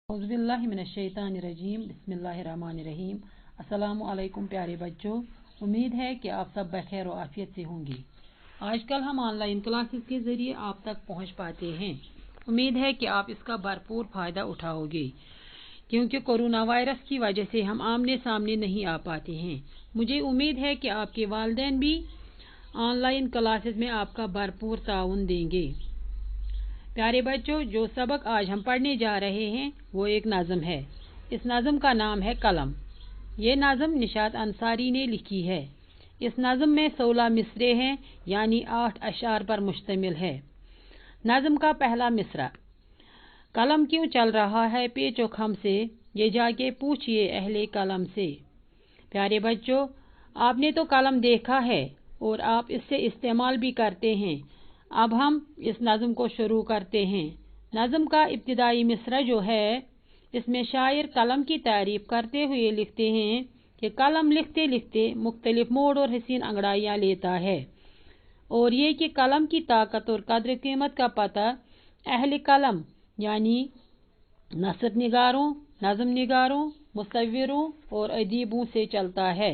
औज़ुबिल्लाहिमिनश्शैतानिर्रजीम बिस्मिल्लाहिर्रहमानिर्रहीम। अस्सलामु अलैकुम प्यारे बच्चों, उम्मीद है कि आप सब बखैर और आफियत से होंगे। आजकल हम ऑनलाइन क्लासेस के ज़रिए आप तक पहुंच पाते हैं। उम्मीद है कि आप इसका भरपूर फ़ायदा उठाओगे, क्योंकि कोरोना वायरस की वजह से हम आमने सामने नहीं आ पाते हैं। मुझे उम्मीद है कि आपके वालिदैन भी ऑनलाइन क्लासेस में आपका भरपूर ताउन देंगे। प्यारे बच्चों, जो सबक आज हम पढ़ने जा रहे हैं वो एक नज़म है। इस नज़म का नाम है कलम। ये नज़म निशात अंसारी ने लिखी है। इस नज़म में 16 मिसरे हैं, यानी 8 अशार पर मुश्तमिल है। नज़म का पहला मिसरा। कलम क्यों चल रहा है पेचो खम से, ये जाके पूछिए अहले कलम से। प्यारे बच्चों, आपने तो कलम देखा है और आप इससे इस्तेमाल भी करते हैं। अब हम इस नज़म को शुरू करते हैं। नज़म का इब्तिदाई मिसरा जो है, इसमें शायर कलम की तारीफ करते हुए लिखते हैं कि कलम लिखते लिखते मुख्तलिफ मोड़ और हसीन अंगड़ाइयाँ लेता है, और ये कि कलम की ताकत और कद्र कीमत का पता अहले कलम यानी नसर निगारों, नज़म निगारों, मुसव्विरों और अदीबों से चलता है।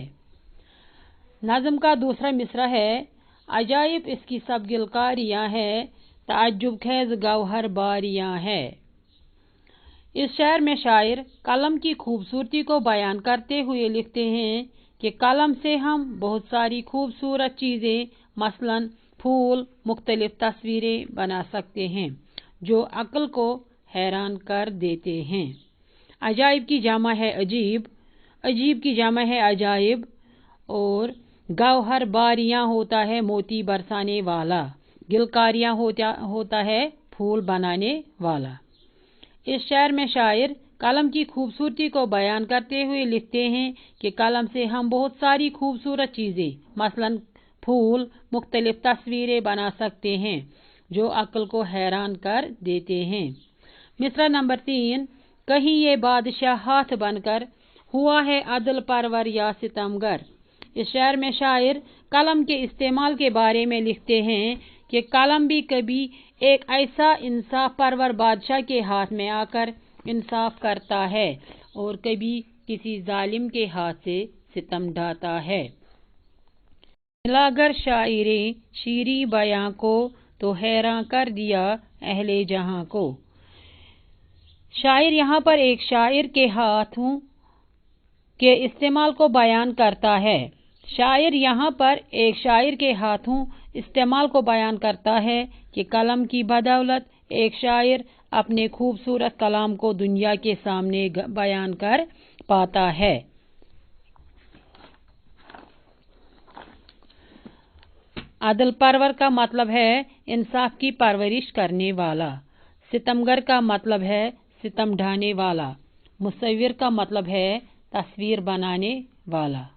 नज़म का दूसरा मिसरा है। अजाइब इसकी सब गिलकारियाँ है, ताज्जुब खेज गौहर बारियाँ है। इस शेर में शायर कलम की खूबसूरती को बयान करते हुए लिखते हैं कि कलम से हम बहुत सारी खूबसूरत चीज़ें, मसलन फूल, मुख्तलिफ तस्वीरें बना सकते हैं जो अक्ल को हैरान कर देते हैं। अजाइब की जामा है अजीब, अजीब की जामा है अजाइब, और गौहर बारियाँ होता है मोती बरसाने वाला, गिलकारियाँ होता है फूल बनाने वाला। इस शेर में शायर कलम की खूबसूरती को बयान करते हुए लिखते हैं कि कलम से हम बहुत सारी खूबसूरत चीज़ें, मसलन फूल, मुख्तलिफ तस्वीरें बना सकते हैं जो अक्ल को हैरान कर देते हैं। मिसरा नंबर 3। कहीं ये बादशाह हाथ बनकर हुआ है अदल परवर या सितमगर। इस शेर में शायर कलम के इस्तेमाल के बारे में लिखते हैं कि कलम भी कभी एक ऐसा इंसाफ परवर बादशाह के हाथ में आकर इंसाफ करता है और कभी किसी जालिम के हाथ से सितम ढाता है। मिलागर शायरे शीरी बयां को तो हैरान कर दिया अहले जहां को। शायर यहाँ पर एक शायर के हाथों के इस्तेमाल को बयान करता है। शायर यहाँ पर एक शायर के हाथों इस्तेमाल को बयान करता है कि कलम की बदौलत एक शायर अपने खूबसूरत कलाम को दुनिया के सामने बयान कर पाता है। अदल परवर का मतलब है इंसाफ की परवरिश करने वाला। सितमगर का मतलब है सितम ढाने वाला। मुसव्विर का मतलब है तस्वीर बनाने वाला।